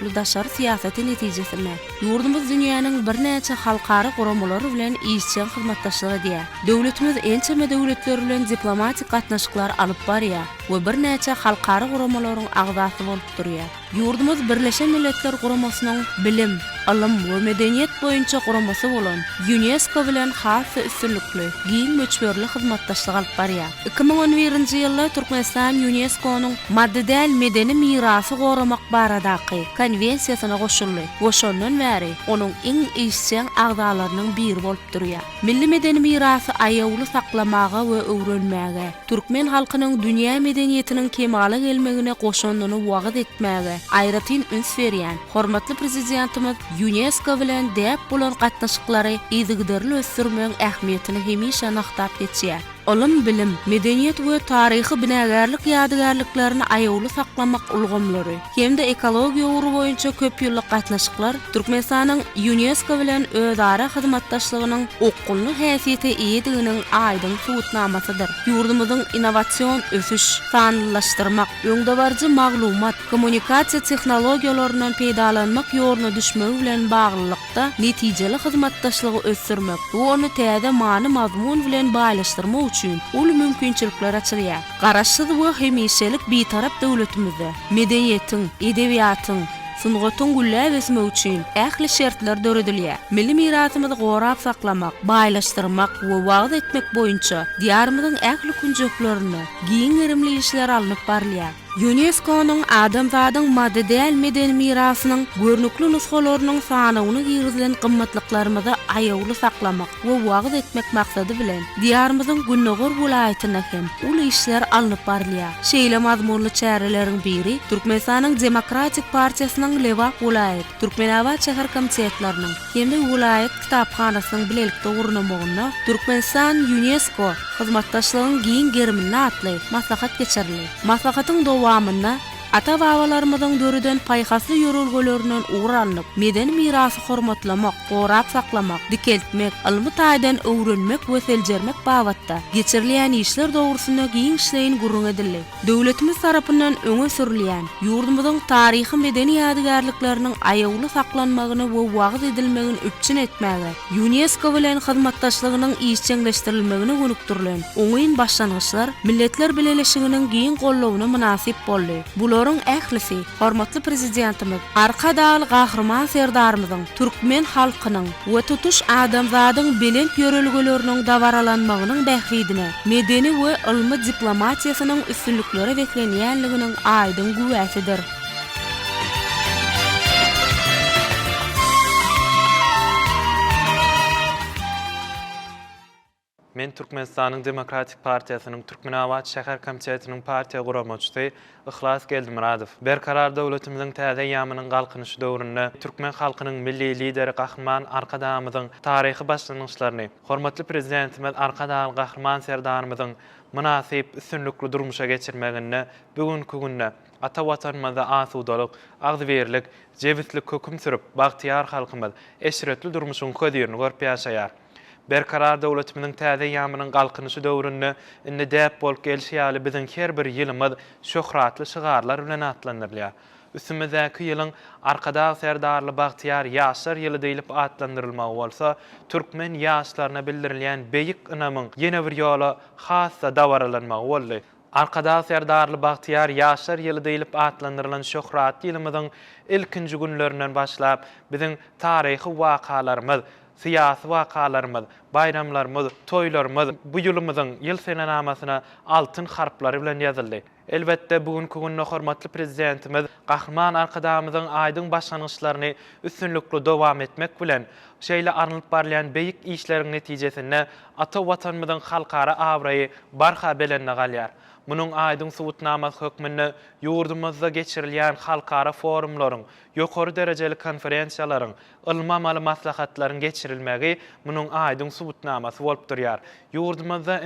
ünsürlükli daşary siýasaty netijesinde ýurdumyz dünýäniň bir näçe halkary guramalary bilen işçi hyzmatdaşlygy diýär. Döwletimiz ençeme döwletler bilen diplomatik gatnaşyklar alyp barýar we bir näçe halkary guramalaryň agzasy bolup durýar. Ýurdumyz Birleşen Milletler Guramasynyň bilim, alim we medeniýet boýunça guramasy bolan UNESCO bilen has üstünlükli giň möçberli hyzmatdaşlyk alyp barýar. 2011-nji ýylda Türkmenistan UNESCO-nyň maddedäl medeni mirasy goramak baradaky konwensiýasyna goşuldy. Goşandan bäri onuň iň işçiň agzalarynyň biri bolup durýar. Milli medeni mirasy aýawly saklamaga we öwrenmäge, türkmen halkynyň dünýä medeniýetiniň kemale gelmegine goşandyny wagt etmäge aýratyn üns berýän hormatly prezidentimiz UNESCO bilen däp bolan gatnaşyklary ýygyderli ösdürmeň ähmiýetini hemişe nahdap geçýär. Olim bilim, medeniýet we taryhy binägerlik ýadygarlyklaryny aýawly saklamak ulgamlary hemde ekologiýa uğru boýunça köp ýyllyk gatnaşyklar Türkmenistanyň UNESCO bilen özara hyzmatdaşlygynyň okkully häsiýeti eýediginiň aýdyň suwutnamasydyr. Ýurdumyzyň innowasion ösüş, sanlylaşdyrmak, öňdebarjy maglumat, kommunikasiýa tehnologiýalarynyň peýdalanmak ýoluna düşmegi bilen baglylykda netijeli hyzmatdaşlygy ösdürmek, bu ony täze many mazmun bilen baýlaşdyrmak üçin ul mümkinçilikler açylýar. Garaşsyz we hemişelik bitarap döwletimizde medeniýetiň, edebiýatyň, sungatyň güllä besmek üçin ähli şertler döredilýär. Milli mirasymyzy gorap saklamak, baýlaşdyrmak we wagt etmek boýunça diýarymyzyň ähli kunjuklerini giň erimli işler alınıp barylýar. UNESCO-nyň adamzadyň maddedäl medeni mirasynyň görnükli nuskalarynyň sanawyny girizlen gymmatlyklarymy aýawly saklamak we wagt etmek maksady bilen diýarymyzyň Günnogor welaýatyna hem ul işler alınıp barylýar. Şeýle mazmunly çäreleriň biri Türkmenistanyň Demokratik Partiýasynyň Lewap welaýat, Türkmenawat şäher komitetleriniň hemde welaýat kitapxanasynyň bilelikde gurulmagyna Türkmenistan UNESCO hyzmatdaşlygyň giň gerimini atly maslahat geçirildi. Maslahatyň dowamyna ata-babalarymyzyň dörüden paýhasly ýörelgelerinden uğranlyp, medeni mirasy hormatlamak, gorap saklamak, dikeltmek, ilmi taýdan öwrenmek we seljermek babatda geçirilýän işler dogrusynda giň işleýin gurrun edildi. Döwletimiz tarapyndan öňe sürilýän ýurdumyzyň taryhy medeni ýadygarlyklarynyň aýawly saklanmagyny we wagt edilmegini üçin etmäge, UNESCO bilen hyzmatdaşlygynyň işçileşdirilmegine gönükdirilen oňyn başlangyçlar milletler birleşiginiň giň gollawyna münasip boldy. Olaryň ählisi, hormatly prezidentimiz, arka dal gahrman serdarymyzyň, türkmen halkynyň we tutuş adamzadyň bilen ýörelgeleriniň dawaralanmagynyň bähridine, medeni we ilmi diplomatiýasynyň üstünlükleri beklenýänliginiň aýdyn güwäsidir. Men Türkmenistanyň Demokratik Partiýasynyň Türkmenawat şäher komitetiniň partiýa guramaçysy Ihlas Geldimiradow. Berkarar döwletimiziň täze ýamynyň galkynyşy döwründe türkmen halkynyň milli lideri Gahrman Arkadamyzyň taryhy başlangyçlaryny, hormatly prezidentimiz Arkadam Gahrman serdarymyzyň münasip üstünlükli durmuşa geçirmeginde bugünkü günde ata watanymyza asudalyk, agzberlik, jebitlik höküm sürüp bagtyar halkymyz eşretli durmuşyň ködýerini görüp ýaşaýar. Berkarar döwletimizin täze ýamynyň galkynyşy döwründe indi däp bolup gelýär biziň her bir ýylymyz şöhratly şygarlar bilen atlandyrylýar. Üstümizdäki ýylyň arkada serdarly Bagtyar ýaşlar ýyly diýilip atlandyrylmagy bolsa, türkmen ýaşlaryna bildirilýän beýik ynamyň ýene bir ýola hassa dawaralanmagy boldy. Arkada serdarly Bagtyar ýaşlar ýyly diýilip atlandyrylan şöhrat ýylymyzyň ilkinji günlerinden başlap biziň taryhy wakalarymyz, siyasi wakalarymyz, bayramlarymyz, toýlarymyz bu ýylymyzyň ýyl senenamasyna altyn harplary bilen ýazyldy. Elbetde bugünkü günde hormatly prezidentimiz Gahrman Arkadamyzyň aýdyň başlangyçlaryny üstünlükli dowam etmek bilen şeýle arlyp barýan beýik işleriň netijesinde ata watanymyzyň halkara awraýy barha belenne galýar. Munyň aýdyň suwutnamasy hökmünde ýurdumyzda geçirilýän halkara forumlaryň, ýokary derejeli konferensiýalaryň, ilmi amaly maslahatlaryň geçirilmegi munyň aýdyň suwutnamasy bolup durýar. Ýurdumyzda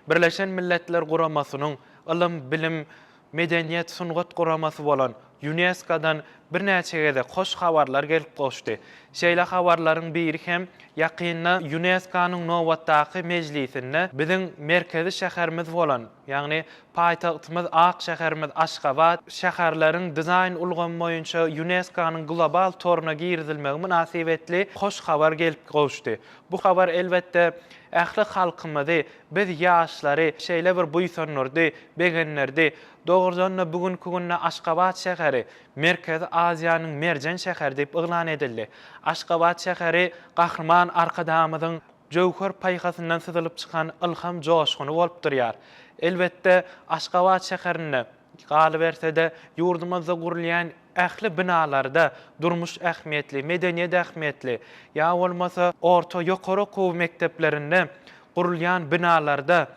Birleşen Milletler Guramasynyň ilim, bilim, medeniýet sungat guramasy bolan UNESCO-dan bir näçe gede hoş habarlar gelip goşdy. Şeýle habarlaryň biri hem ýakynda UNESCO-nyň nowatdaky mejlisinde biziň merkezi şäherimiz bolan Ýagny paýtagtymyz Ak şäherimiz Aşgabat şäherleriň dizayn ulgamy boýunça UNESCO-nyň global toruna girdilmegi münasibetli hoş habar gelip gowuşdy. Bu habar elbetde ähli halkymyzy, biz ýaşlary şeýle bir buýsanlardy, begenlerdi. Dogrudan bugünkü günde Aşgabat şäheri Merkezi Aziýanyň merjen şäheri diýip yglan edildi. Aşgabat şäheri gahrman arkadamyzyň jowhar paýhasyndan syzylyp çykan ilham joşguny bolup durýar. Elbetde Aşgabat şäherini galy bersede ýurdumyzda gurulýan ähli binalarda durmuş ähmiýetli, medeniýet ähmiýetli, ýa bolmasa orta ýokary okuw mekdeplerinde gurulýan binalarda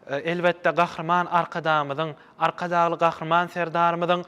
elbetde gahrman arkadamyzyň, arkadagly gahrman serdarymyzyň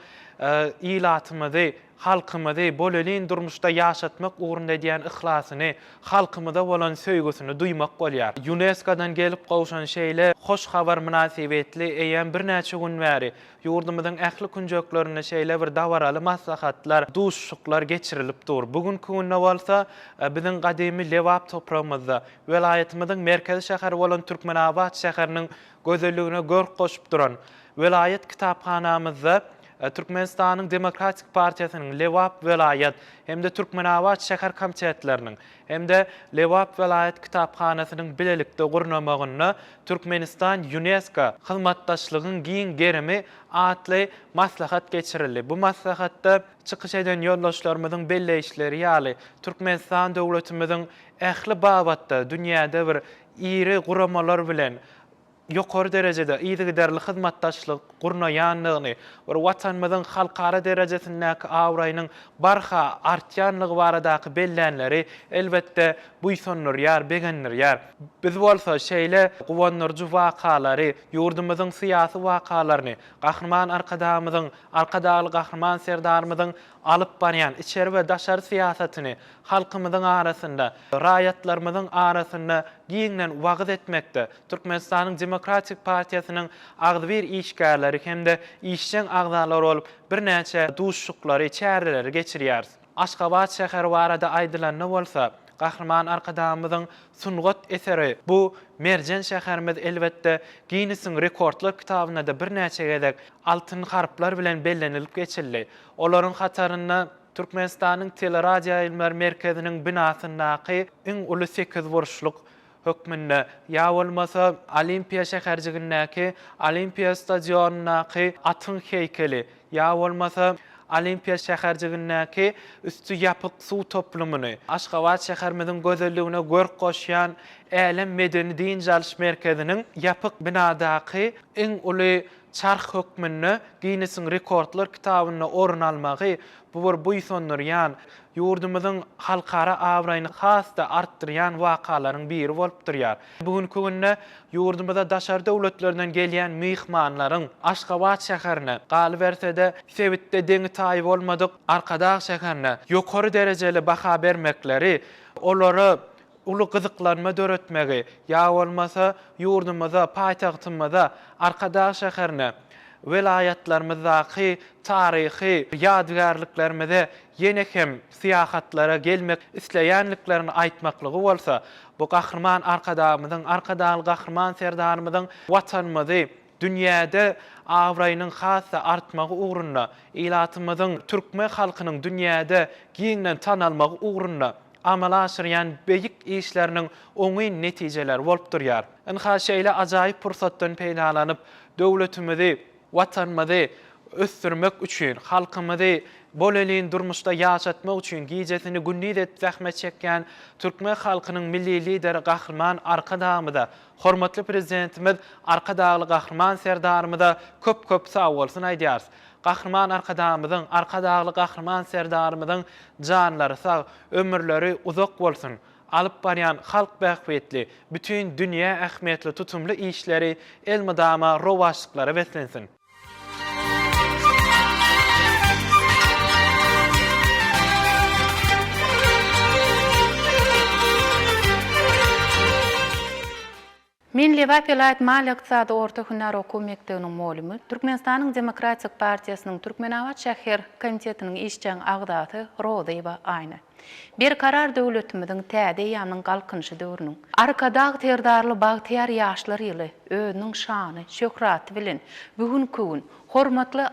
ilatymyzy, halkymyzy bolelin durmuşda ýaşatmak ugrunda diýen ihlasyny, halkymyza bolan söýgüsini duymak bolýar. UNESCO-dan gelip gowşan şeýle hoş habar münasibetli eýen bir näçe gün bäri ýurdumyzyň ähli künjeklerine şeýle bir dawaraly maslahatlar, duşşuklar geçirilip dur. Bugünkü günde bolsa biziň gadymy Lewap toprağymyzda, welaýetimiziň merkezi şäheri bolan Türkmenabad şäheriniň gözelligine görk goşup duran welaýet kitaphanamyzda Türkmenistanyň Demokratik Partiýasynyň Lewap welaýet hem de Türkmenabad şäher komitetleriniň hem de Lewap welaýet kitaphanasynyň bilelikde gurnamagyna Türkmenistan UNESCO hyzmatdaşlygyň giň gerimi atly maslahat geçirildi. Bu maslahatda çykyş eden ýoldaşlarymyzyň belleýişleri ýaly Türkmenistan döwletimiziň ähli babatda dünýäde bir iri guramalar bilen ýokary derejede ýygyderli hyzmatdaşlyk gurnaýanlygyny, bir watanymyzyň halkara derejesindäki awraýynyň barha artýanlygy baradaky bellenleri elbetde buýsanlar, begenler. Biz bolsa şeýle guwanlarjy wakalary, ýurdumyzyň syýasy wakalaryny, gahrman arkadamyzyň, arkadaly gahrman serdarymyzyň alyp barýan içeri we daşary syýasatyny halkymyzyň arasynda, raýatlarymyzyň arasynda giňden wagyz etmekde. Türkmenistanyň Demokratik Partiýasynyň agdy bir işgärleri hem de işçiň agdalary bolup bir näçe duşşuklary, çäreleri geçirýär. Aşgabat şäheri barada aýdylan ne bolsa, gahrman arkadamyzyň sungat eseri bu merjen şäherimiz elbetde Guinness'in rekordlar kitabyna da bir näçe gedek altyn harplar bilen bellenilip geçildi. Olaryň hatarynda Türkmenistanyň Teleradio Ilmer Merkeziniň binasyndaky iň uly 8 burçluk hökmünde ýa bolmasa Olimpiya şäherjigindäki Olimpiya stadionunaky atyn heykeli ýa bolmasa Olimpiya şäherjigindäki üstü ýapyk suw toplumuny Aşgabat şäherimiziň gözelligine görk goşýan Elem Medeni Diýinjalyş Merkeziniň ýapyk binadaky iň uly çark hökmünde Guinness'in rekordlar kitabyna orun almagy bu bir buýsanlar ýurdumyzyň halkara awraýyny hasda artdyrýan wakalaryň biri bolup durýar. Bugünkü günde ýurdumyzda daşary döwletlerden gelýän mihmanlaryň Aşgabat şäherine galy bersede sebitde deňi taýyp bolmadyk Arkadag şäherine ýokary derejeli baha bermekleri, olary uly gyzyklanma döretmegi ýa bolmasa ýurdumyzda, paýtagtymyzda Arkadag şäherine welaýatlarymyzdaky taryhy ýadgarlyklarymyzy ýene hem syýahatlara gelmek isleýänliklerini aýtmaklygy bolsa, bu gahrman arkadamyzyň, arkadaly gahrman serdarymyzyň watanymyzy dünýäde awraýynyň hasda artmagy ugrunda, ilatymyzyň türkmen halkynyň dünýäde giňden tanalmagy ugrunda amala aşyrýan beýik işleriniň oňy netijeler bolup durýar. Inha şeýle ajaýyp pursatdan peýdalanyp döwletimizi, watanymyzy ösdürmek üçin, halkymyzy bolelin durmuşda ýaşatmak üçin gijesini günnide zähmet çekýän türkmen halkynyň milli lideri gahrman Arkadamyda, hormatly prezidentimiz Arkadaly gahrman serdarymyda köp sag bolsun aýdýarys. Gahrman Arkadamyzyň, Arkadaly gahrman serdarymyzyň janlary sag, ömürleri uzak bolsun. Alyp barýan halk bähwetli, bütün dünýä ähmiýetli tutumly işleri elmydama rowaşlyklara beslensin. Men Levap Vilayet Mali Iqtisadi Orta Hüner Okuw Mektebining molimy, Türkmenistanyň Demokratik Partiýasynyň Türkmenawat şäher komitetiniň işçiň agdaty Rodaýewa aýny. Bir karar döwletimiziň täze ýamynyň galkynşy döwrüniň arkadag terdarly bagtyar ýaşlar ýyly özüniň şany, şöhraty bilen bugün hormatly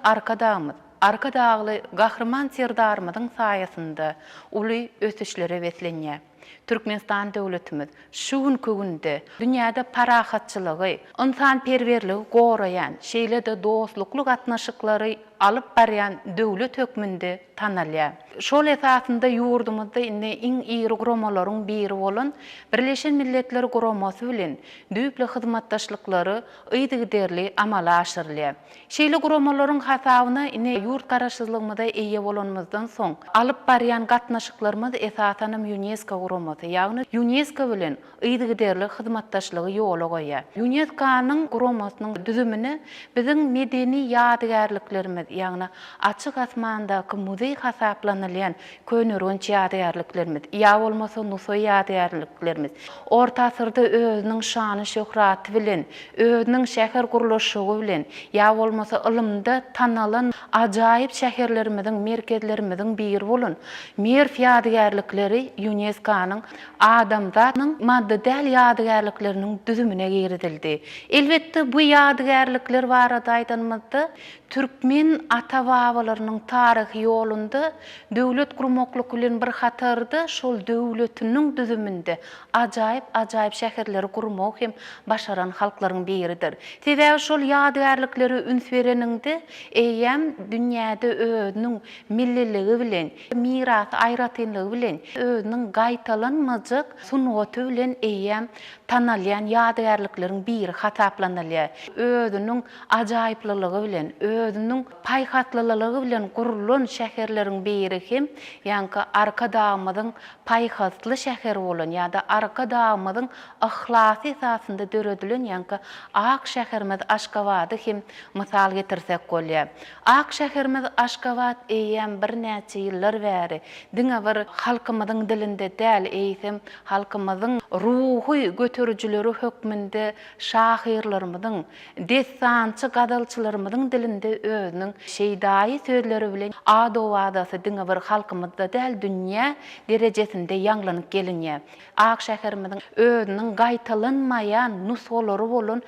arkadagly gahrman terdarymyzyň saýasynda uly ösüşlere wetlenýär. Türkmenistan döwletimiz şu günde dünýäde parahatçylygy, insanperwerligi goraýan, şeýle-de dostlukly gatnaşyklary alyp barýan döwlet hökmünde tanalýar. Şol esasynda ýurdumyzda iň iri guramalaryň biri bolan Birleşen Milletler Guramasy bilen düýpli hyzmatdaşlyklary ýygyderli amala aşyrylýar. Şeýle guramalaryň hasabyna ýurt garaşsyzlygymyzda eýe bolanmazdan soň alyp barýan gatnaşyklarymyz esasen UNESCO Guramasy, ýagny UNESCO bilen ýygyderli hyzmatdaşlygy ýola goýýar. UNESCO-nyň Guramasynyň düzümini biziň medeni ýadygarlyklarymyz, ýagny açyk asmandaky muzey hasaplanylýan könörünç ýadygarlyklarymyz, ýa bolmasa nuso ýadygarlyklarymyz, orta asyrda özüniň şany şöhraty bilen, özüniň şäher gurulşy bilen, ýa bolmasa ilmde tanalan ajaýyp şäherlerimiziň, merkezlerimiziň biri bolan Merf ýadygarlyklary UNESCO-nyň adamzatynyň maddi däl ýadygarlyklarynyň düzümine giridildi. Elbetde bu ýadygarlyklar barada aýdanmazda Türkmen ata-babalarynyň taryhy ýolunda döwlet gurmaklyk bilen bir hatarda şol döwletiniň düzüminde ajaýyp şäherleri gurmak hem başaran halklaryň biridir. Sebäbi şol ýadygarlyklary üns bereninde eýem dünýäde özüniň milliligi bilen, miras aýratynlygy bilen, özüniň gaýtalanmajak sunwaty bilen eýem tanalýan ýadygarlyklaryň biri hasaplanylýar. Özüniň ajaýyplylygy bilen, özüniň paýhatlylygy bilen gurulan şäherleriň biri hem ýa-ni arkadagymyzyň paýhatly şäher bolan ýa-da arkadagymyzyň ihlasy esasynda döredilen ýa-ni Ak şäherimiz Aşgabaty hem mysal getirsek bolýar. Ak şäherimiz Aşgabat eýem bir näçe ýyllar bäri diňe bir halkymyzyň dilinde däl eýsem halkymyzyň ruhy götürüjileri hökmünde şahyrlarymyzyň, dessançy gadalçylarymyzyň dilinde özüniň şeýdaý sözleri bilen adowadasy diňe bir halkymyzda däl dünýä derejesinde ýanglanyp gelinýär. Ak şäherimiziň özüniň gaýtalanmaýan nusolary bolan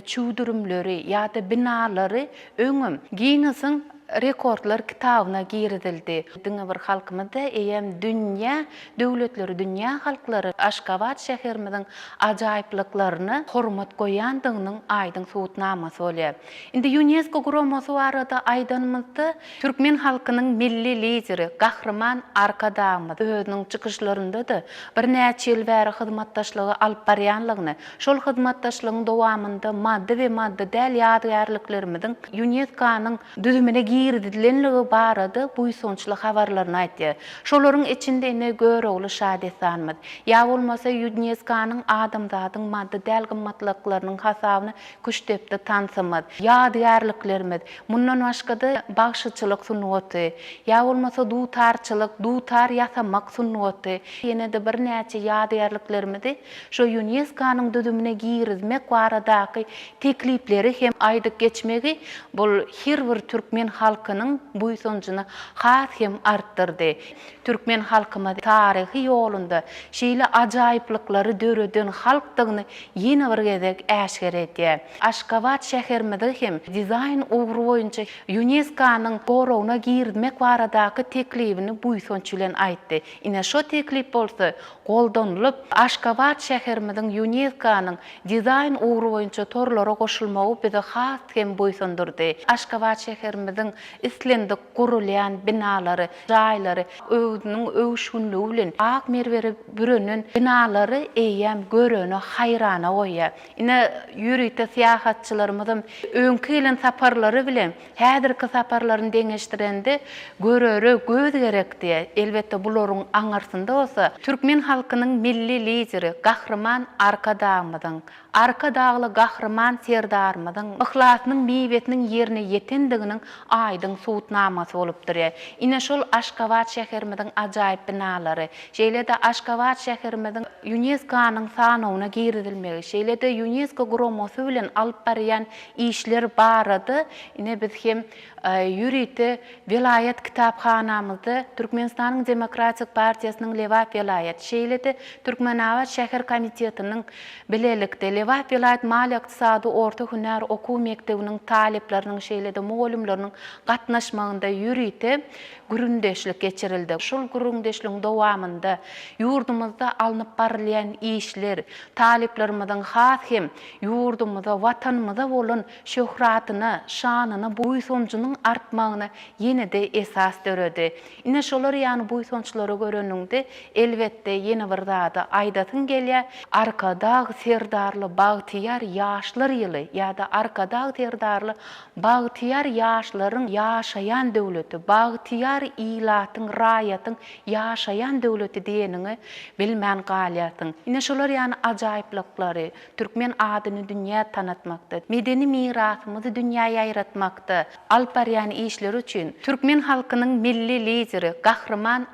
çüwdürümleri ýa-da binalary öňüm Guinness'yň rekordlar kitabyna giridildi. Diňe bir halkymyzda eýem dünýä döwletleri, dünýä halklary Aşgabat şäherimiziň ajaýyplyklaryny hormat goýandygynyň aýdyň suwutnamasy bolýar. Indi UNESCO Guramasy barada aýdanmazda Türkmen halkynyň milli lideri, gahrman arkadagymyz özüniň çykyşlarynda da bir näçe ýyl bäri hyzmatdaşlygy alyp barýanlygyny, şol hyzmatdaşlygyň dowamynda maddi we maddi däl ýadygarlyklarymyzyň UNESCO-nyň düzümine girdilenligi barada buýsonçly habarlaryny aýtdy. Şolaryň içinde ene görögli şadesanmyz. Ýa bolmasa UNESCO-nyň adamzatyň maddi däl gymmatlyklarynyň hasabyny güçdepde tansymyz. Ýadygarlyklarymyz, mundan başga-da bagşyçylyk sunwaty, ýa bolmasa dutarçylyk, dutar ýasamak sunwaty, ýene-de bir näçe ýadygarlyklarymyzy şo UNESCO-nyň düzümine girizmek baradaky teklipleri hem aýdyp geçmegi bol her bir türkmen halkynyň buýsonçyny has hem artdyrdy. Türkmen halkymyz taryhy ýolunda şeýle ajaýyplyklary döreden halkdygyny ýene bir gezek äşger etdi. Aşgabat şäherimiz hem dizayn ugru boýunça UNESCO-nyň gorawuna girmek baradaky teklibini buýsonçy bilen aýtdy. Ine şo teklip bolsa goldanylyp Aşgabat şäherimiziň UNESCO-nyň dizayn ugru boýunça torlara goşulmagy bize has hem buýsondurdy. Aşgabat şäherimiziň islendik gurulýan binalary, jaýlary özüniň öwüşünligi bilen ak merweri bürenen binalary eýem göröne haýrana goýýar. Ine ýürüýte syýahatçylarymyzyň öňki ýylyň saparlary bilen häzirki saparlaryny deňeşdirende göröre göz gerekdi. Elbetde bularyň aňarsynda bolsa Türkmen halkynyň milli lideri, gahrman arkadagymyzyň arka dağlı gahryman serdarymyzyň ihlasanyň meýwetiniň ýerine ýetendiginiň aýdyň suwutnamasy bolupdyr. Ine şol Aşgabat şäherimiziň ajaýyp binalary, şeýle-de Aşgabat şäherimiziň UNESCO-nyň sanawyna giridilmegi, şeýle-de UNESCO guramasy bilen alyp barýan işler barady. Ine biz hem ýüriti vilayet kitapxanamyzda Türkmenistanyň Demokratik Partiýasynyň Lewap vilayet, şeýle-de Türkmenawat şäher komitetiniň bilelikde Lewap vilayet mali ykdysady orta hünär okuw mektebiniň talepleriniň şeýle-de mugallimleriniň gatnaşmagynda ýüriti güründeşlik geçirildi. Şol güründeşligiň dowamynda ýurdumyzda alınıp barylýan işler, taleplerimiziň has hem ýurdumyzda, watanymyzda bolan şöhratyny, şanyny, buýsunçynyň artmagyna ýene-de esas döredi. Ine şolar ýani buýsunçylary göreniňde elbetde ýene bir zady aýdatyn gelýär. Arkada serdarly bagtyar ýaşlar ýyly ýa-da arkada serdarly bagtyar ýaşlaryň ýaşaýan döwleti, bagtyar ilatyň, raýatyň ýaşaýan döwleti diýeniňi bilmän galýatyň. Ine şolar ýani ajaýyplyklary, türkmen adyny dünýä tanatmakda, medeni mirasymyzy dünýäge ýaýratmakda alyp barýan işler üçin türkmen halkynyň milli lideri, gahryman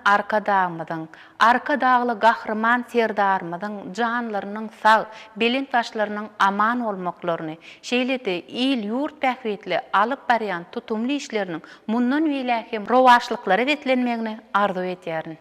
arka dağlı gahryman serdarymyzyň janlarynyň sag, belin başlarynyň aman bolmaklaryny, şeýle-de il ýurt pähwetli alyp barýan tutumly işleriniň mundan welähem rowaşlyklary betlenmegini arzu etýärin.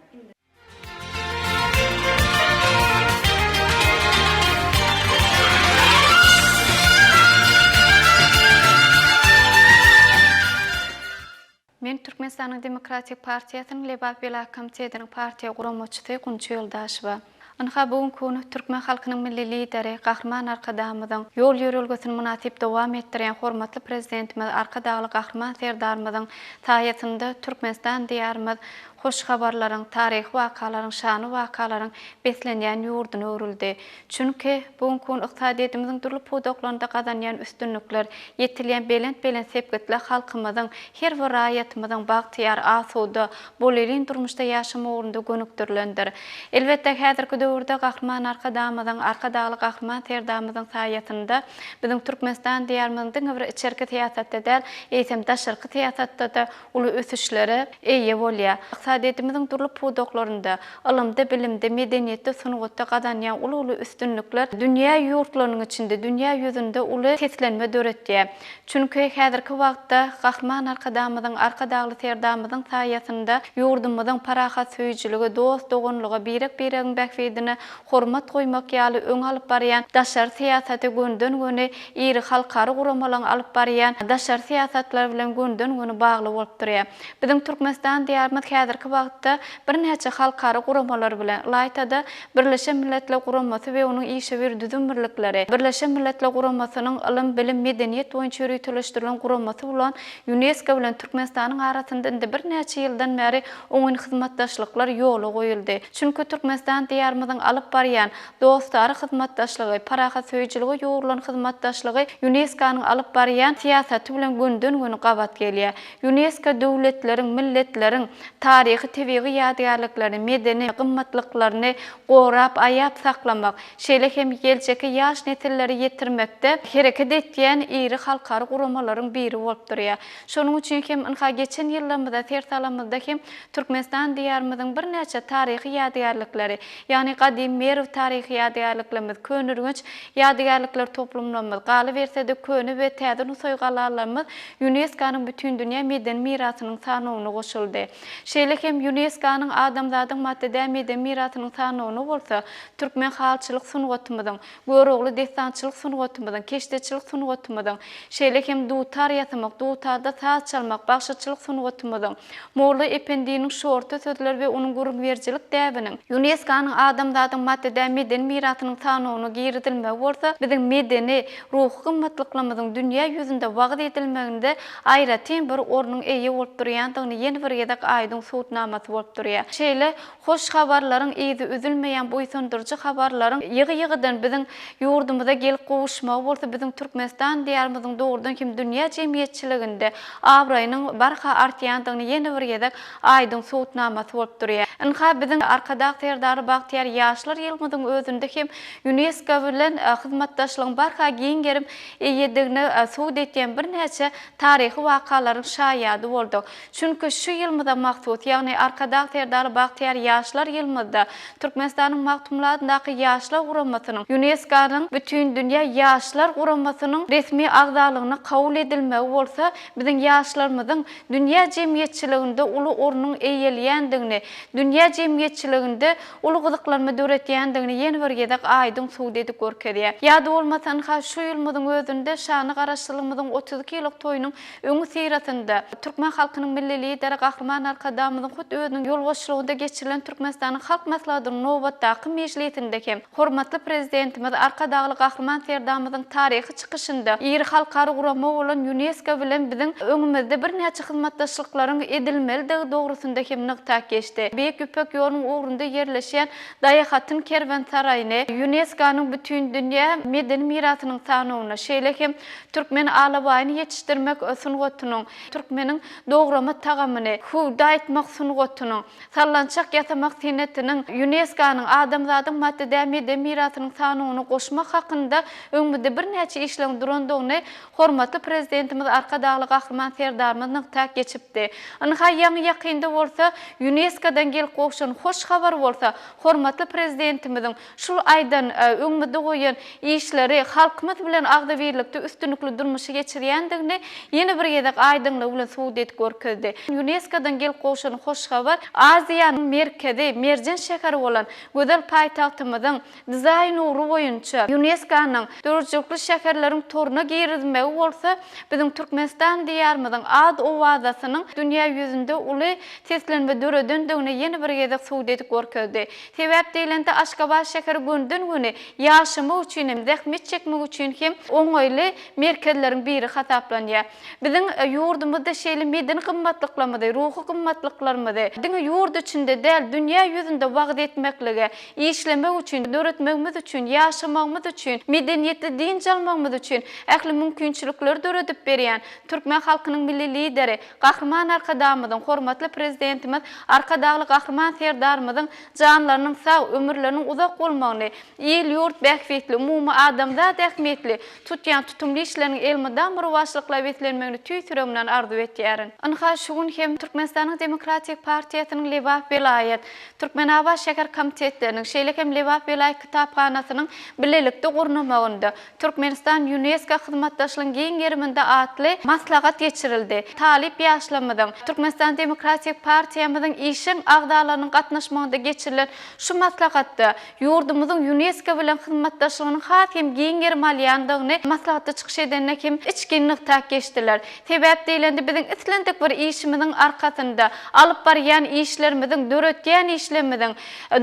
Men Türkmenistanyň Demokratik Partiýasynyň Lewap vilayet komitetiniň partiýa guramaçysy Gunçy Ýoldaşowa. Anha bugün konu Türkmen halkynyň milli lideri, gahryman arkadamyzyň ýol ýörelgesini munasip dowam etdirýän hormatly prezidentimiz arkadaly gahryman serdarymyzyň taýatynda Türkmenistan diýarymyz hoş habarlaryň, taryhy wakalaryň, şany wakalaryň beslenýän ýurduny örüldi. Çünki bugün konu ykdysadymyzyň durly podoklarynda gazanýan üstünlikler, ýetilýän belent sepgitli halkymyzyň her bir raýatymyzyň bagtyar, asuda, bolerin durmuşda ýaşamagynda gönükdirlendir. Elbetde häzirki döwürde gahryman arkadamyzyň, arkadaly gahryman serdamyzyň saýatynda biziň Türkmenistan diýarymyzyň bir içerki siýasatda däl, eýsem daşarky siýasatda da uly ösüşleri eýe bolýar. Ykdysadymyzyň durly podoklarynda, ilmde, bilimde, medeniýetde, sunugutda gazanýan uly üstünlikler dünýä ýurtlarynyň içinde, dünýä ýüzünde uly teslenme döretýär. Çünki häzirki wagtda gahryman arkadamyzyň, arkadaly serdamyzyň saýatynda ýurdumyzyň parahat söýjüligi, dost dogunlygy, birek-biregiň bähwedine hormat goýmak ýaly öň alyp barýan daşar siýasaty günden-güne iri halkary guramalaryň alyp barýan daşar siýasatlar bilen günden-güne bagly bolup durýar. Biziň Türkmenistan diýarymyz häzirki wagtda bir näçe halkary guramalar bilen Laytada Birleşen Milletler Guramasy we onuň işe bir düzüm birlikleri, Birleşen Milletler Guramasynyň ilim, bilim, medeniýet boýunça ýürütülişdirilen guramasy bolan UNESCO bilen Türkmenistanyň arasynda indi bir näçe ýyldan beri oňun hyzmatdaşlyklar ýoly goýuldy. Çünki Türkmenistan diýarymyzyň alyp barýan dostary hyzmatdaşlygy, parahat söýjüligi ýoğrulan hyzmatdaşlygy UNESCO-nyň alyp barýan siýasaty bilen günden-güne gabat gelýär. UNESCO döwletleriň, milletleriň taryhy, tebigy ýadygärliklerini, medeni gymmatlyklaryny gorap, aýap saklamak, şeýle hem geljeki ýaş nesilleri ýetirmekde hereket etýän iri halkary guramalaryň biri bolup durýar. Şonuň üçin hem anha geçen ýyllarymyzda, tersalamyzda hem Türkmenistan diýarymyzyň bir näçe taryhy ýadygärlikleri, ýani gadim Merw taryhy ýadygärliklerimiz, könürgünç ýadygärlikler toplumlarymyz, galy bersede köni we täze soýgalarlarymyz UNESCO-nyň bütün dünýä medeni mirasynyň sanawyna goşuldy. Şeýle hem UNESCO-nyň adamzadyň maddede medeni mirasynyň sanawyna bolsa, türkmen halçylyk sunugutymyzyň, görogly destançylyk sunugutymyzyň, keşdeçilik sunugutymyzyň, şeýle hem dutar ýatmak, dutarda saz çalmak, bagşaçylyk sunugutymyzyň, Molla Efendiniň şorty sözler we onuň gurulberjilik däbiniň UNESCO-nyň adamzadyň maddede medeni mirasynyň sanawyna giridilmegi bolsa, biziň medeni ruh gymmatlyklarynyň dünýä ýüzünde wagt edilmeginde aýratyn bir ornuň eýi bolup durýandygyny ýene bir ýedak aýdyň suwutnamasy bolup durýar. Şeýle hoş habarlaryň izi üzülmeýän boýsundurjy habarlaryň ýygy-ýygydan biziň ýurdumyza gelip gowuşmagy bolsa biziň Türkmenistan diýarymyzyň dogrudan kim dünýä jemgyýetçiliginde awraýynyň barha artýandygyny ýene bir ýerden aýdyň suwutnamasy bolup durýar. Inha biziň arkadaş Serdar Bagtyar ýaşlar ýylmyzyň özünde hem UNESCO bilen hyzmatdaşlygyň barha giňgerim ýedigini suwut etýän bir näçe taryhy wakalaryň şaýady boldy. Çünki şu ýylmyda maksud, ýagny arkadaş Serdar Bagtyar ýaşlar ýylmyda Türkmenistanyň magtumlaryndaky ýaşlar guramasynyň UNESCO-nyň bütün dünýä ýaşlar guramasynyň resmi agdalygyny kabul edilmegi bolsa, biziň ýaşlarymyzyň dünýä jemgyýetçiliginde uly ornuň eýelýändigini, dünýä jemgyýetçiliginde uly gyzyklanma döretýändigini ýene bir ýerden aýdyň suwut edip görkezýär. Ýa-da bolmasam ha şu ýylmyzyň özünde şany garaşdyrlygymyzyň 32 ýyllyk toýunyň öňü siratynda Türkmen halkynyň milli lideri Gahryman Arkadamyzyň hut özüniň ýolbaşçylygynda geçirilen Türkmenistanyň halk maslahatynyň nowbatdaky meclisinde hem hormatly prezidentimiz Arkadaly Gahryman Serdamyzyň taryhy çykyşynda ýeri halkary gurama bolan UNESCO bilen biziň öňümizde bir näçe hyzmatdaşlyklaryň edilmeligi dogrusynda hem nykta geçdi. Beýik Üpek ýolunyň ugrunda ýerleşen Daýahatyn kerwensaraýyny UNESCO-nyň bütün dünýä medeni mirasynyň sanawyna, şeýle hem türkmen alabaýyny ýetişdirmek sungatynyň, türkmeniň dograma tagamyny, huwda etmek sungatynyň, sallançak ýasamak senetiniň UNESCO-nyň adamzadyň maddäde medeni mirasynyň sanawyna goşmak hakynda öňümizde bir näçe işler durandygyny hormatly prezidentimiz Arkadaly Gahryman Serdarymyz nykta geçipdi. Ynha ýaňy ýakynda bolsa, UNESCO-dan gelip gowşan hoş habar bolsa, hormatly prezidentimiziň şul aýdan öňümizde goýan işleri halkymyz bilen agda birlikde üstünlikli durmuşy geçirýändigini ýene bir ýerde aýdynlyk bilen suwut edip görkezdi. UNESCO-dan gelip gowşan hoş habar Aziýanyň merkezi, merjen şäheri bolan gözel paýtagtymyzyň dizaýny ury boýunça UNESCO-nyň dördüncü şäherleriň toruna girizmegi bolsa, biziň Türkmenistan diýarymyzyň ad owazasynyň dünýä ýüzünde uly seslenme döredendigini ýene bir ýerde suwut edip görkezdi. Sebäp diýilende Aşgabat şäheri günden-güne ýaşamak üçin hem zähmet çekmek üçin hem oňaýly merkezleriň biri hasaplanýar. Biziň ýurdumyzda şeýle medeni gymmatlyklarymy, ruhy gymmatlyklarymy, diňe ýurt içinde däl dünýä ýüzünde wagt etmekligi, işlemek üçin, döretmegimiz üçin, ýaşamagymyz üçin, medeniýetli din jalmagymyz üçin ähli mümkinçilikler döredip berýän türkmen halkynyň milli lideri Gahryman Arkadamyzyň hormatly prezidentimiz Arkadaly Gahryman Serdarymyzyň janlarynyň sag, ömürleriniň uzak bolmagyny, el ýurt bähwetli, umumy adamzat ähmiýetli tutýan tutumly işleriň elmydan murwaşlykla wetlenmegini tüýsüremden arzu etýärin. Ynha şugun hem Türkmenistanyň Demokratik Partiýasynyň Lewap Vilayet, Türkmenabat şäher komitetleriniň, şeýle hem Lewap Vilayet kitapxanasynyň birlelikde gurnamagynda Türkmenistan UNESCO hyzmatdaşlygyň giňgeriminde atly maslahat geçirildi. Talip ýaşlamyzyň Türkmenistan Demokratik Partiýamyzyň işin agdalarynyň gatnaşmagynda geçirilen şu maslahatda ýurdumyzyň UNESCO bilen hyzmatdaşlygynyň has hem giňgerim alýandygyny maslahatda çykyş edenne kim içkinlik tak geçdiler. Sebäp diýilende biziň islendik bir işimiziň arkasynda alyp barýan işlerimiziň, döretýän işlerimiziň,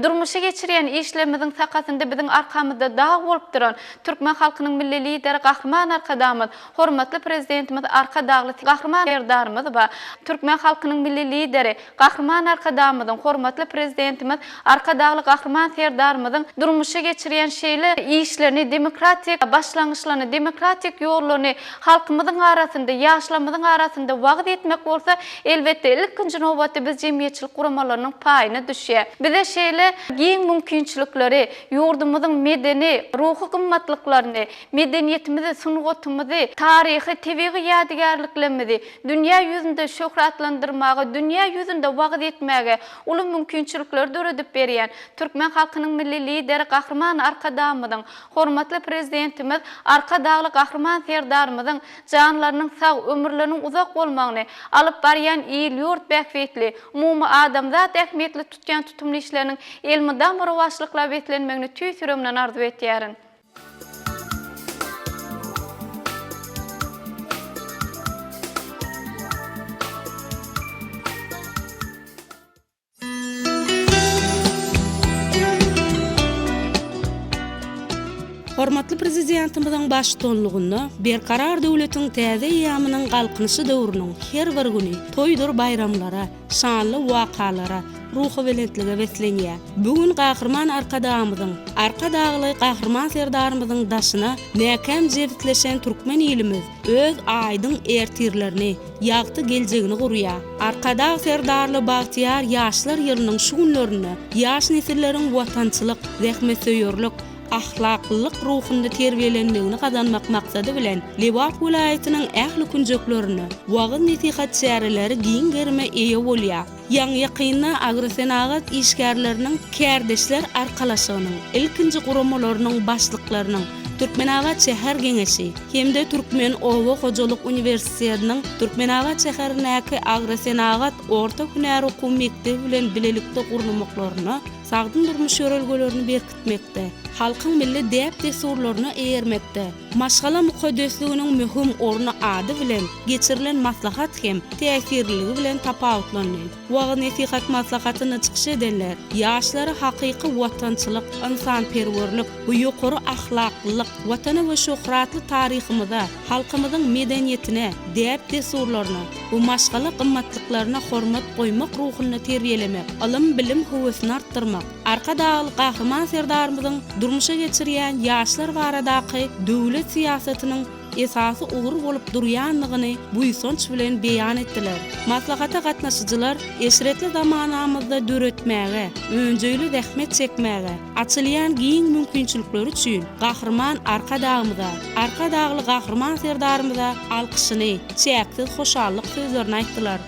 durmuşa geçirýän işlerimiziň sakatynda biziň arkamyzda dag bolup duran türkmen halkynyň milli lideri Gahryman Arkadamyz, hormatly prezidentimiz Arkadaly Gahryman Serdarymyz we türkmen halkynyň milli lideri Gahryman Arkadamyzyň hormatly prezidentimiz Arkadaly Gahryman Serdarymyzyň durmuşa geçirýän şeýle işlerini, demokratik başlangyçlaryny, demokratik ýollaryny halkymyzyň arasynda, ýaşlarymyzyň arasynda wagt etmek bolsa, elbetde ilkinji nowbatda biz jemgyýetçilik guramalarynyň paýyna düşýär. Bize şeýle giň mümkinçilikleri, ýurdumyzyň medeni, ruhy gymmatlyklaryny, medeniýetimizi, sungatymyzy, taryhy, tebigy ýadygarlyklarymyzy dünýä ýüzünde şöhratlandyrmagy, dünýä ýüzünde wagt etmäge uly mümkinçilikler döredip berýän türkmen halkynyň milli lideri Gahryman Arkadamyzyň hormatly prezidentimiz Arkadaly Gahryman Serdarymyzyň janlarynyň sag, ömürleriniň uzak bolmagyny alyp barýan el ýurt bähwetli, umumy adamzat ähmiýetli tutýan tutumly işleriniň elmydan murwaşlykla wetlenmegini tüýsüremden arzu etýärin. Hormatly prezidentimizin başçylygyny berkarar döwletiň täze ýamynyň galkynyşy döwrüniň her bir güni toýdur bayramlara, şanly wakalara, ruhy belentlige beslenýär. Bugün gahrman arkadagly gahrman serdarymyzyň daşyna näkem jebitleşen türkmen ýylymyz öz aýdyň ertirlerini, ýagty geljegini gurýar. Arkadag serdarly bagtyar ýaşlar ýylynyň şu günlerini ýaş nesilleriň watançylyk, zähmetseýörlük, ahlaklyk ruhunda terbiýelenmegini kazanmak maksady bilen Lebap vilayatynyň ähli künjeklerini wagt nesihat çäreleri giň germe eýe bolýar. Ýang ýakynda agrosenagat işgärleriniň kärdeşler arkalaşygynyň ilkinji guramalarynyň başlyklarynyň Türkmenagat şäher geňeşi hemde Türkmen Owa Hojalyk Uniwersitetiniň Türkmenagat şäherindäki agrosenagat orta hünär okuw mekdebi bilen bilelikde gurulmaklaryny sagdyn durmuş ýörelgelerini berkitmekde. Halkyň milli däp desurlaryna eýermekde. Maşgala mukaddesliginiň möhüm orny ady bilen geçirilen maslahat hem täsirligi bilen tapawutlanýar. Wagt nesihat maslahatyny çykyş edenler ýaşlary hakyky watançylyk, insanperwerlik, bu ýokary ahlaklyk, watana we şöhratly taryhymyza, halkymyzyň medeniýetine, däp desurlaryna, bu maşgala gymmatlyklaryna hormat goýmak ruhyny terbiýelemek, ilm bilim höwesini artdyrmak, arkadagy gahrman serdarymyzyň durmuşa geçirýän ýaşlar baradaky döwlet siýasatynyň esasy ugur bolup durýanlygyny buýsonç bilen beýan etdiler. Maslahata gatnaşyjylar eşretli zamanamyzda döretmäge, öňjeli zähmet çekmäge, açylýan giň mümkinçilikleri üçin gahrman arkadagly gahrman serdarymyza alkyşyny, çäksiz hoşallyk sözlerini aýtdylar.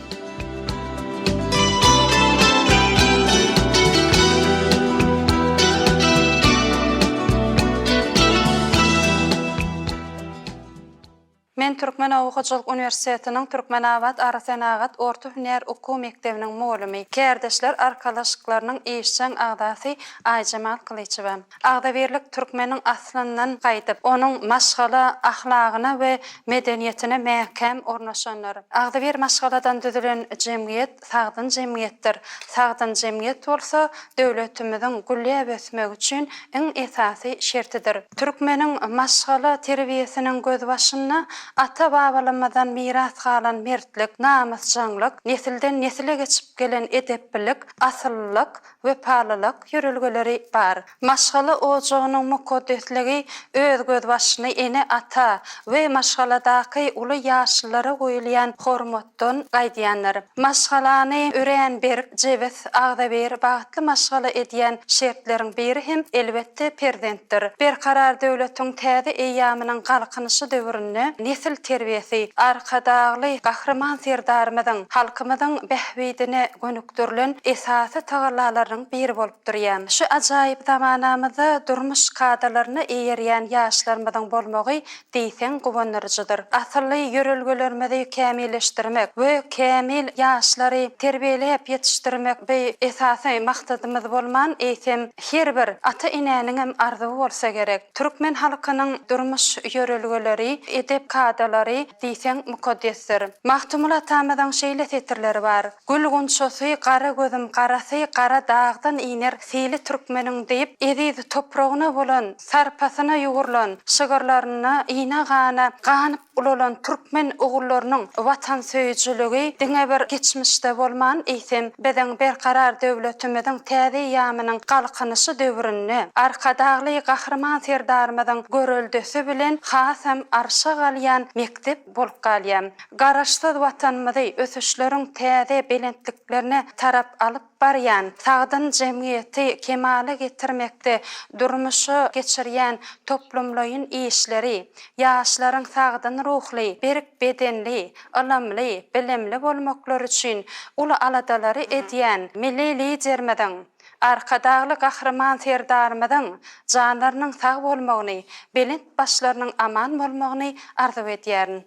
Men Türkmen Owa Hojalyk Uniwersitetiniň Türkmenabat Arasenagat Orta Hünär Okuw Mektebiniň molymy, kärdeşler arkalaşyklarynyň eýişçän agdasy Aýjamal Kılıçova. Agdaberlik türkmeniň aslyndan gaýdyp, onuň maşgala ahlagyna we medeniýetine mäkem ornaşanlar. Agdaber maşgaladan düzülen jemgyýet sagdyn jemgyýetdir. Sagdyn jemgyýet bolsa, döwletimiziň gülläp ösmegi üçin iň esasy şertidir. Türkmeniň maşgala terbiýesiniň göz başyna ata babalarymyzdan miras galan mertlik, namusçanlyk, nesilden nesile geçip gelen edeplik, asyllyk we palylyk ýörelgeleri bar. Maşgala ojagynyň mukaddesligi öz göz başyny ene ata we maşgaladaky uly ýaşlara goýulýan hormatdan gaýdýanlar. Maşgalany ören bir jebes agdaber bagtly maşgala edýän şertleriň biri hem elbetde prezidentdir. Berkarar döwletiň täze eýamynyň galkynyşy döwründe nesil terbiyesi arkadagly gahrman serdarymyzyň halkymyzyň behbidine gönükdirilen esasy tagallalaryň biri bolup durýar. Şu ajaýyp zamanamyzda durmuş kadrlaryna eýerýän ýaşlarymyzyň bolmagy diýsen gowandyrjydyr. Asly ýörelgelerimizi kämilleşdirmek we kämil ýaşlary terbiýelep ýetişdirmek we esasy maksadymyz bolman eýsem her bir ata inäniň arzuwy bolsa gerek. Türkmen halkynyň durmuş ýörelgeleri, edep kadrlary diýsen mukaddesdir. Mahtumul atamyzyň şeýle setirleri bar. Gül gunçosy, gara gözüm garasy, gara dağdan iner seli türkmeniň diýip, eziz topragyna bolan, sarpasyna ýugurlan, şygyrlaryna iýna gana, ganyp ulan türkmen ogullarının vatan söýüjüligi diňe bir geçmişde bolman eýsem biziň berkarar döwletimiziň täze ýamynyň galkynyşy döwründe arkadagly gahrman serdarymyzyň görüldüsi bilen hasam arşa galýan mektep bolup galýar. Garaşsyz watanymyzy ösüşleriň täze belentliklerine tarap alyp barýan, sagdyn jemgyýeti kemale getirmekde durmuşy geçirýän toplumlaryň işleri, ýaşlaryň sagdyn ruhly, berik bedenli, ılımly, bilimli bolmaklary üçin uly aladalary edýän milli liderimiziň arkadagly gahrman serdarymyzyň janlarynyň sag bolmagyny, belent başlarynyň aman bolmagyny arzu edýär.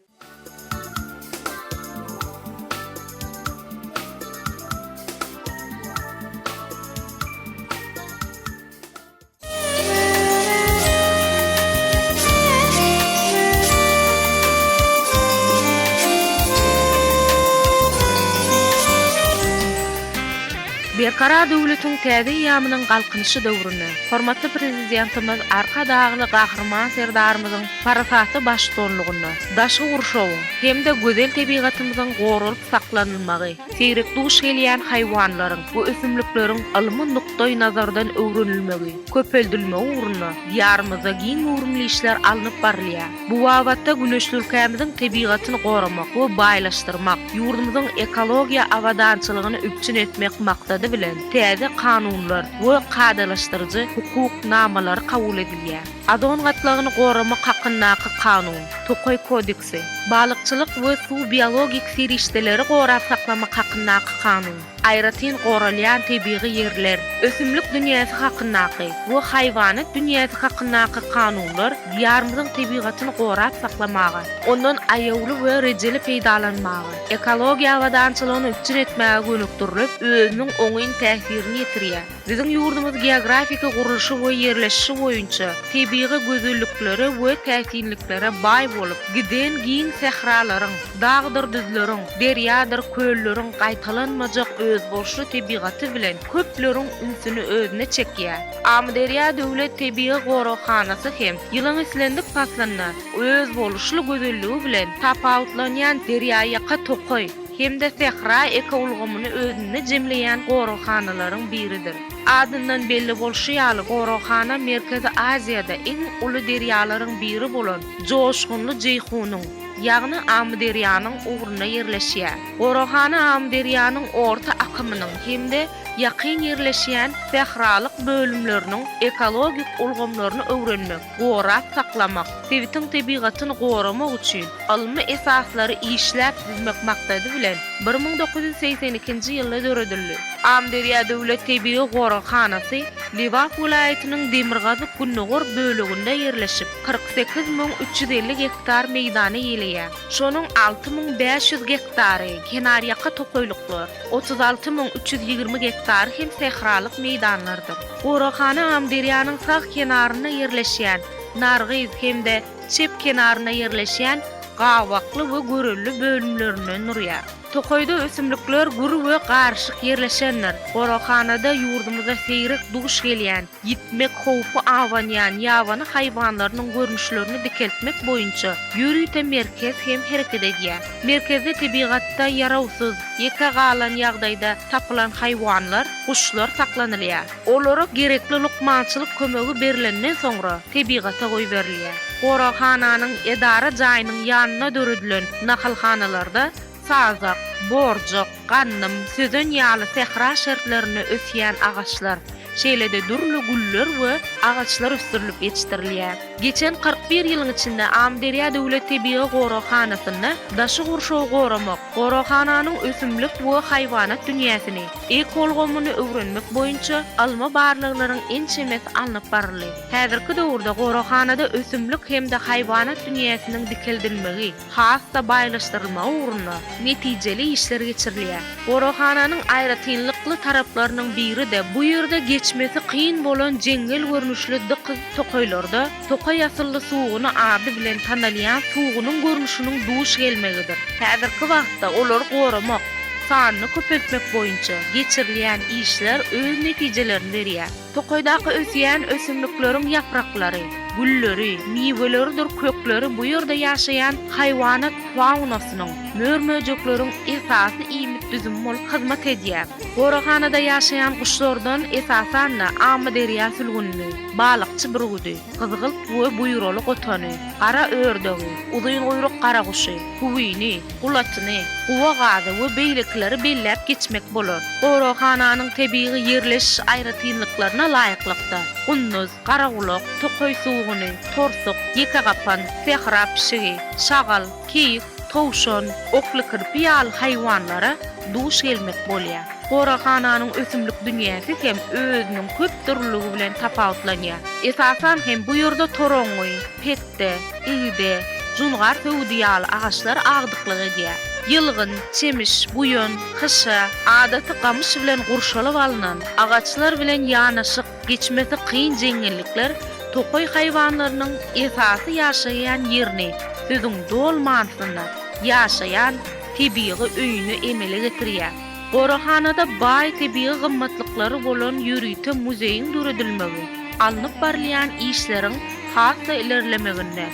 Berkarar döwletiň täze ýamynyň galkynyşy döwründe hormatly prezidentimiz arka dagly gahrman serdarymyzyň parafaty başçylygyna daşy urşowy hemde gözel tebigatymyzyň gorulyp saklanylmagy, seýrek duş gelýän haýwanlaryň bu ösümlikleriň almy nukdaý nazardan öwrenilmegi, köpeldilmegi uğruna diyarymyza giň öwrümli işler alınıp barylýar. Bu wagtda güneşli ülkemiziň tebigatyny goramak we baýlaşdyrmak, ýurdumyzyň ekologiýa awadançylygyny üpçün etmek maksady bilen täze kanunlar we kadalaşdyrjy hukuk namalary kabul edilýär. Adon gatlagyny goramak hakyndaky kanun, Tokay kodeksi, balykçylyk we su biologik serişdeleri gorap saklamak hakyndaky kanun, aýratyn goralýan tebii ýerler, ösümlik dünýäsi hakyndaky we haýwanat dünýäsi hakyndaky kanunlar ýarmyzyň tebigatyny gorap saklamagy, ondan aýawly we rejeli peýdalanmagy, ekologiýa awadançylygyny üpçün etmäge gönükdirilip, özüniň oňyn täsirini ýetirýär. Biziň ýurdumyz geografik gurulşy we ýerleşişi boýunça tebii gözelliklere we täsinliklere baý bolup, giden giň sehralaryň, dagdyr düzleriň, derýadyr kölleriň gaýtalanmajak öz bolşy tebigaty bilen köpleriň ünsüni özüne çekýär. Amderýa döwlet tebii goraxanasy hem ýylyň islendik paslanyna öz bolşly gözelligi bilen tapawutlanýan derýaýa Tokay hemde sehra ekologymyny özüne jemleýän goraxanalaryň biridir. Adyndan belli bolşýaly goraxana Merkezi Aziýada iň uly derýalaryň biri bolan Joşgunly Jeyhunyň ýagny Amderýanyň ugruna ýerleşýär. Goraxana Amderýanyň orta akymynyň hemde ýakyn ýerleşýän sehralyk bölümleriniň ekologik ulgamlaryny öwrenmek, gorap saklamak, sewitin tebigatyny goramak üçin almy esaslary işläp düzmek maksady bilen 1982-nji ýylda döredildi. Amderýa döwlet tebii goraxanasy Liwat welaýatynyň Demirgazy Günnogor bölегinde ýerleşip 48350 hektar meýdany ýelýär. Şonuň 6500 hektary kenarýaka tokoýluklar, 36320 hektar hem sehralyk meýdanlardyr. Goraxana Amderýanyň sag kenaryna ýerleşýän, Nargyz hemde çep kenaryna ýerleşýän gawakly we görelli bölümlerinden nurýar. Tokoyda ösümlikler guru we garşyk ýerleşenler. Goraxanada ýurdumyza seýrek duş gelýän, gitmek howfy awanýan ýawany haýwanlarynyň görnüşlerini dikeltmek boýunça ýürüýte merkez hem hereket edýär. Merkezde tebigatda yarawsyz, ýeke galan ýagdaýda tapylan haýwanlar, kuşlar saklanylýar. Olara gerekli lukmançylyk kömegi berilenden soňra tebigata goý berilýär. Goraxananyň edara jaýynyň ýanyna döredilen nahalhanalarda sazak, borjak, gannym, sözen ýaly sehra şertlerini ösýän agaçlar, şeýlede durly güller we agaçlar ösdirilip ýetişdirilýär. Geçen 41 ýylyň içinde Amderýa döwlet tebii goraxanasyny daşy gurşow goramak, goraxananyň ösümlik we haýwanat dünýäsini, ekologymyny öwrenmek boýunça alma barlyklaryň ençemes alınıp baryldy. Häzirki döwürde goraxanada ösümlik hemde haýwanat dünýäsiniň dikeldilmegi, hassa baýlaşdyrylmagy uğruna netijeli işler geçirilýär. Goraxananyň aýratynlykly taraplarynyň biri de bu ýerde geçmesi kıyın bolan jengel görnüşli dıqız tokoylarda tokay asıllı suğunu adı bilen tanalyan suğunun görnüşünün duş gelmegidir. Häzirki wagtda olar goramak, sanny köpeltmek boýunça geçirilýän işler öz netijelerini berýär. Tokoydaky ösýän ösümlikleriň yapraklary, gülleri, miweleri, kökleri bu ýerde ýaşaýan haýwanat faunasynyň, mörmöjekleriň esasy iýmit düzüm bolup hyzmat edýär. Goraxanada ýaşaýan kuşlardan esasan Amderýa sülgünni, balykçy burgudy, gyzgyl we buýraly gotany, gara ördegi, uzun goýruk gara guşy, huwyny, gulatyny, uwa gazy we beýlekleri belläp geçmek bolar. Goraxananyň tebii ýerleşiş aýratynlyklaryna laýyklykda unnuz, garagulak, tokoy suğuny, torsuk, ýeke gapan, sehra pişigi, şagal, keyif, towşan, okly kirpi ýaly haýwanlara duş gelmek bolýar. Goraxananyň ösümlik dünýäsi hem özüniň köp türlügi bilen tapawutlanýar. Esasan hem bu ýerde torongoy, pette, ýyde, jungar töwdiýaly agaçlar agdyklyk edýär. Yılgın, çemiş, buyon, kışa, adaty gamış bilen gurşalyp alynan agaçlar bilen ýanaşyk geçmesi kıyın jengellikler tokoy haýwanlarynyň esasy ýaşaýan ýerini, sözüň dolmansyna ýaşaýan tebii öýüni emele getirýär. Gorahanada bay tebii gymmatlyklary bolan ýürüýte muzeyiň düredilmegi, alnyp barlayan işleriň hasda ilerlemeginde,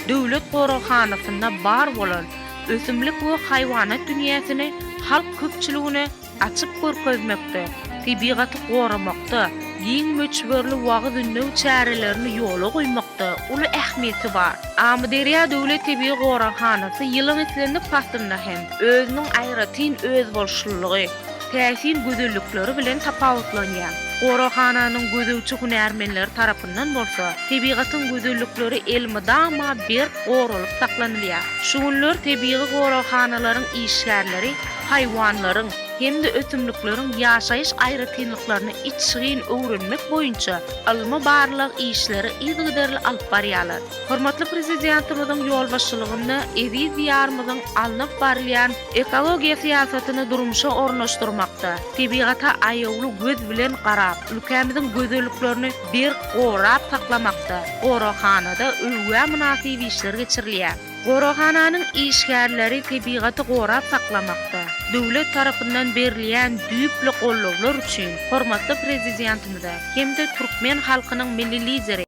döwlet gorahanasynda bar bolan ösümlik we haýwanat dünýäsini halk köpçüligine açyp görkezmekde, tebigaty goramakda, giň möçberli wagy dünýä çärelerini ýola goýmakda uly ähmiýeti bar. Amderiýa döwlet tebii gorahanasy ýylyň etlerinde pastynda hem özüniň aýratyn öz bolşullygy, täsin gözellikleri bilen tapawutlanýar. Gorahananyň gözewçi hünärmenleri tarapyndan bolsa, tebigatyň gözellikleri elmydama bir goralyp saklanylýar. Şuňlar tebii gorahanalaryň işgärleri haýwanlaryň hemde ötümlükleriň ýaşaýyş aýratynlyklaryny içgin öwrenmek boýunça almy barlyk işleri ýygyderli alyp barýarlar. Hormatly prezidentimiziň ýol başçylygynda eziz ýarmyzyň alnyp barlayan ekologiýa siýasatyny durmuşa ornaşdyrmakda, tebigaty aýawly göz bilen garap, ülkemiziň gözelliklerini bir gorap saklamakda, gorahanada ölgä münasib işler geçirilýär. Gorahananyň işgärleri tebigaty gorap saklamakda. Döwlet tarapyndan berilýän düýpli gollawlar üçin hormatly prezidentimize hemde türkmen halkynyň milli lideri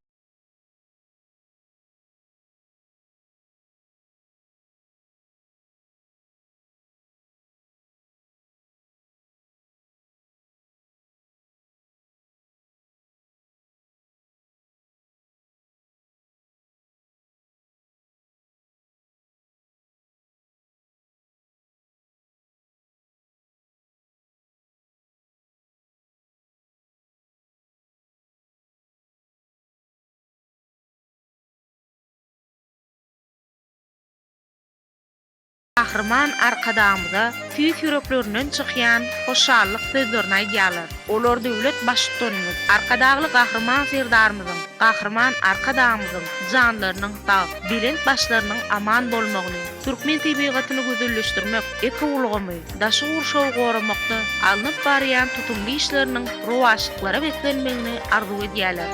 Kahraman arkadamyza tüýs ýüreklerinden çykýan hoşallyk sözlerini aýdýarlar. Olar döwlet başçylygymyz, arkadagly kahraman serdarymyzyň, kahraman arkadamyzyň janlarynyň sag, bilen başlarynyň aman bolmagyny, türkmen tebigatyny gözelleşdirmek, ekologymy, daşy urşaw goramakda alnyp barýan tutumly işleriniň rowaşlyklara beklenmegini arzu edýärler.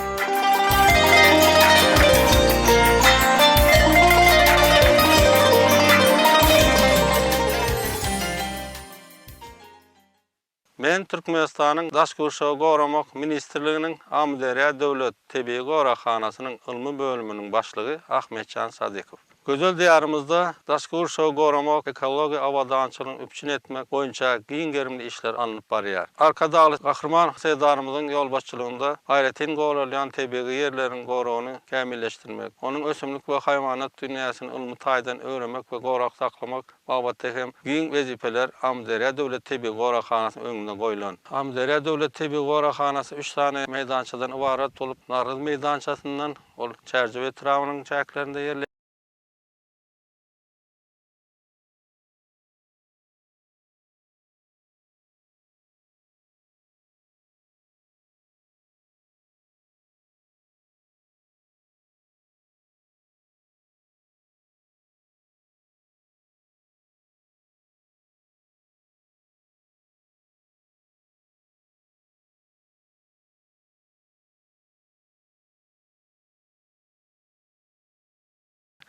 Men Türkmenistanyň Daşky urşawy goramak ministrliginiň Amderiýa döwlet tebii gorahanasynyň ilmi bölüminiň başlygy Ahmetcan Sadykow. Gözel diýarymyzda daşky urşawy goramak, ekologiýa awadançylygyny üpçün etmek boýunça giň gerimli işler alınıp barýar. Arkadaly Gahryman sedarymyzyň ýol başçylygynda gaýretyn goralan tebii ýerleriň gorawyny kämilleşdirmek, onuň ösümlik we haýwanat dünýäsini ilmi taýdan öwrenmek we gorak saklamak babatda hem giň wezipeler Amderiýa döwlet tebii gorahanasynyň öňünde goýulan. Amderiýa döwlet tebii gorahanasy 3 sany meýdançadan ibarat bolup, Narız meýdançasyndan ol çerjeve etrawynyň çäklerinde ýerleşýär.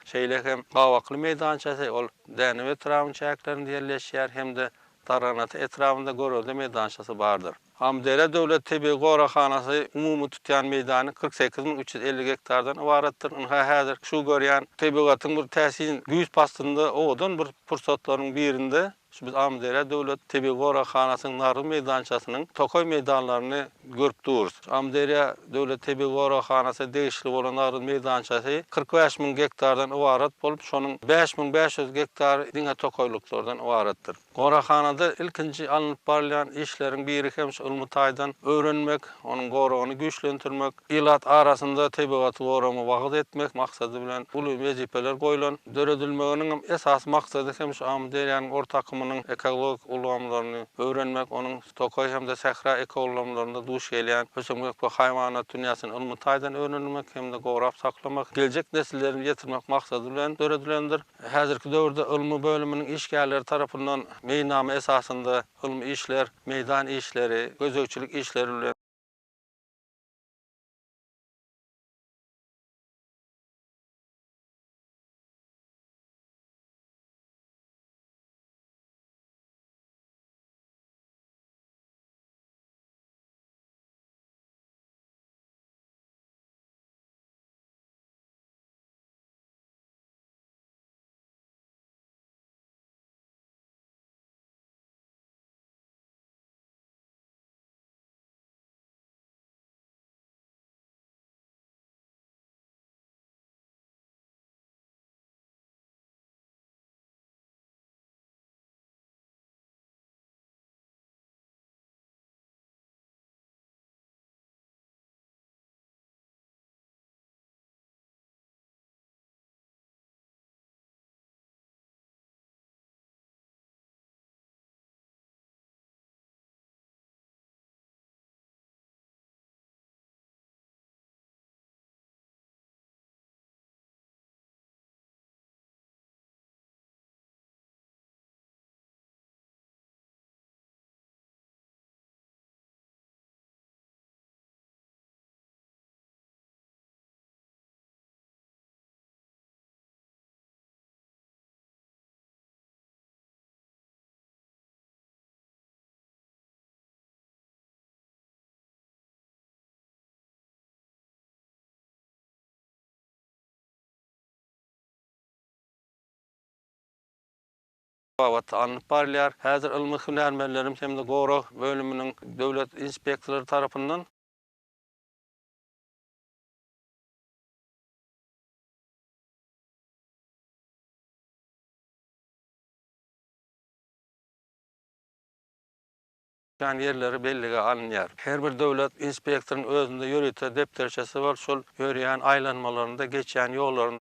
Şeýle hem gawakly meýdançasy ol däniwe etrawynyň çäklerinde ýerleşýär hemde Daranaty etrafynda görelde meýdançasy bardyr. Amderiýa döwlet tebii gorahanasy umumy tutýan meýdany 48350 hektardan ibaratdyr. Häzir şu görýän tebigatyň bir täsin güýç pastynda odan bir pursatlaryň birinde biz Amderiýa döwlet tebii gorahanasynyň Narız meýdançasynyň Tokoy meýdanlaryny görüp durýarys. Amderiýa döwlet tebii gorahanasy degişli bolan Narız meýdançasy 45000 hektardan ibarat bolup, şonuň 5500 hektary diňe tokoyluklardan ibaratdyr. Gorahanada ilkinji alınıp barlayan işleriň biri hem ilmi taýdan öwrenmek, onuň goragyny güýçlendirmek, ilat arasynda tebigaty goramy wagt etmek maksady bilen uly wezipeler goýulan. Döredilmeginiň esas maksady hem şu Amderiýanyň ortakymynyň ekologik ulamlaryny öwrenmek, onuň Tokoy hem de Sahra ekologiýalaryna duş gelýän ösümlik we haýwanat dünýäsini ilmi taýdan öwrenmek hem de gorap saklamak, geljek nesilleri ýetirmek maksady bilen döredilendir. Häzirki döwürde ilmi bölüminiň işgärleri tarapyndan meýnamy esasynda ilmi işler, meýdan işleri, gözegçilik işleri bilen Wagt alınıp barlar. Häzir ilmi hünärmenlerim hem de Gora bölümünün döwlet inspektorları tarapyndan yani yerleri bellige alınýar. Her bir döwlet inspektorynyň özünde ýöretme depterçesi bar, şol ýöreýän aylanmalarynda, geçýän ýollarynda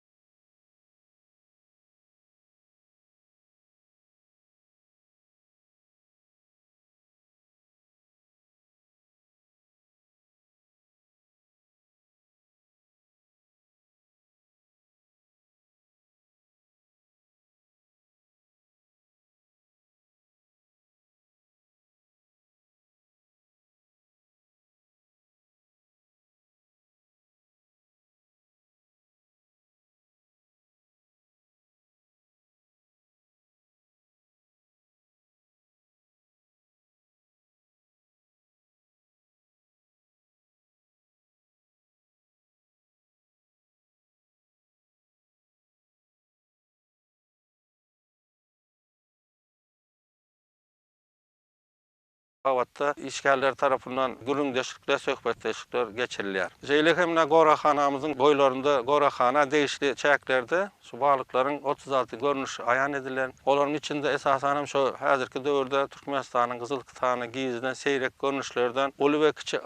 Wagtda işgärler tarapyndan gürüňdeşikler, söhbetleşikler geçirilýär. Jeýle hemne goraxanamyzyň boýlarynda goraxana degişli çäklerde şu balyklaryň 36 görnüşi aýan edilen. Olaryň içinde esasen şu häzirki döwürde Türkmenistanyň Gyzyl Kytany giýizden seýrek görnüşlerden uly we kiçi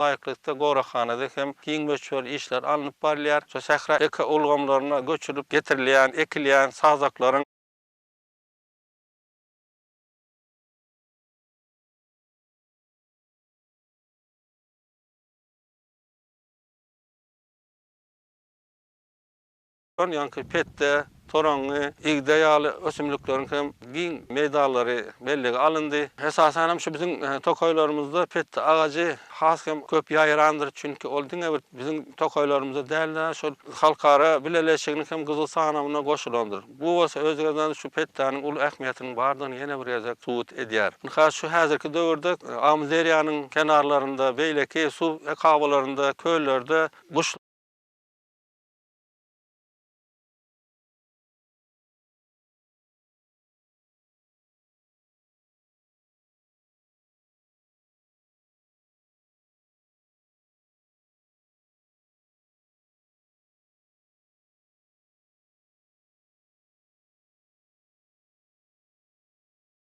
Aýaklykda goraxanada hem giňmeçber işler alınıp barlar. Şu şähre eka ulgamlaryna göçürüp getirilýän, ekilýän sazaklaryň ýa-ni petde, toraňy, igde ýaly ösümlikleriň hem giň meýdallary belligi alındy. Esasen hem şu bizim tokaýlarymyzda petde agacy has hem köp ýaýrandyr, çünki ol diňe bir bizim tokaýlarymyzda däl şol halkara bileleşigini hem Gyzyl sanamyna goşulandyr. Bu bolsa özüňizden şu petdäniň ulu ähmiýetiniň bardygyny ýene bir ýerde subut edýär. Has şu häzirki döwürde Amzeriýanyň kenarlarynda, beýleki suw ekabalarynda, köllerde guş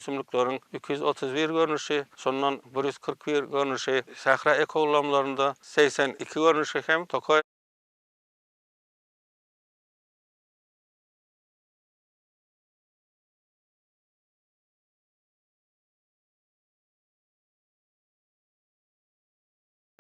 ösümlikleriň 231 görnüşi, şondan 141 görnüşi şähre ekoglamlarynda 82 görnüşi hem tokay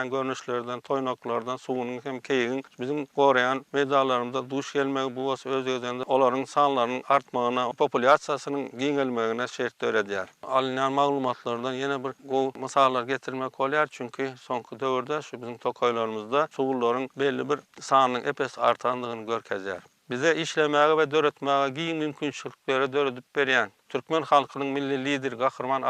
görnüşlerden, toynaklardan, suwunyň hem keýigiň bizim gorayan meýdanlarynda duş gelmegi bu bolsa öz-özünde olaryň sanlarynyň artmagyna, populyasiýasynyň giňelmegine şert öredýär. Alynýan maglumatlardan ýene bir misallar getirmek bolýar, çünki soňky döwürde şu bizim tokaýlarymyzda suwlaryň belli bir sanynyň epes artandygyny görkezýär. Bize işlemäge we döretmäge giň mümkinçilikleri döredip berýän Türkmen halkynyň milli lider gahrman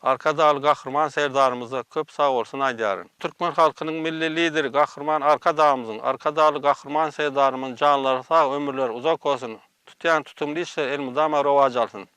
Arkadaly gahrman serdarymyza köp sag bolsun aýdýaryn. Türkmen halkynyň milli lider gahrman Arkadaly gahrman serdarymyň janlary sag, ömürleri uzak bolsun. Tutýan tutumly işler elmydama rowaja alsyn.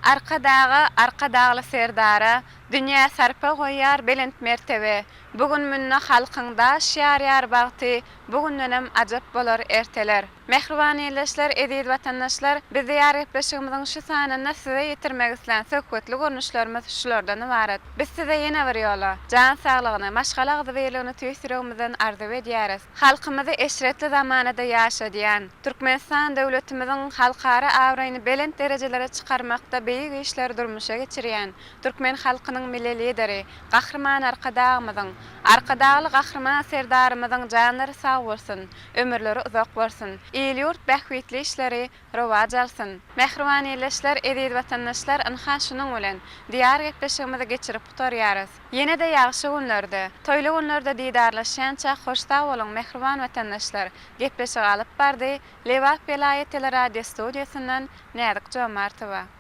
Arka dağı, arka dağlı serdara, dünya sarpa goýar belent mertebe. Bugün münne halkynda şiar bagty, bugün önem ajap bolar erteler. Mehriban ýerleşler, edil watandaşlar, biz ýar etbeşigimiziň şu sanyna size ýetirmek isleýän söhbetli görnüşlerimiz şulardan ibaret. Biz size ýene bir ýola jan saglygyny, maşgalagy beýlegini tüýsüregimizden arzu edýäris. Halkymyzy eşretli zamanada ýaşadýan Türkmenistan döwletimiziň halkara awraýyny belent derejelere çykarmakda beýik işler durmuşa geçirýän Türkmen halkynyň milli lideri, gahrman arkadağymyzyň, arkadağly gahrman serdarymyzyň janlary sag bolsun, ömürleri uzak bolsun. Ýurt bähwitli işleri rowaj alsyn. Mehriban ýerleşler, edil watandaşlar ynha şunyň bilen diýar gepleşigimizi geçirip tutarýarys. Ýene-de ýagşy günlerde, toýly günlerde diýdarlaşýança hoşta bolan mehriban watandaşlar gepleşig alyp bardy. Lewap Vilayet Teleradyo Studiýasyndan Näzik Jomartowa.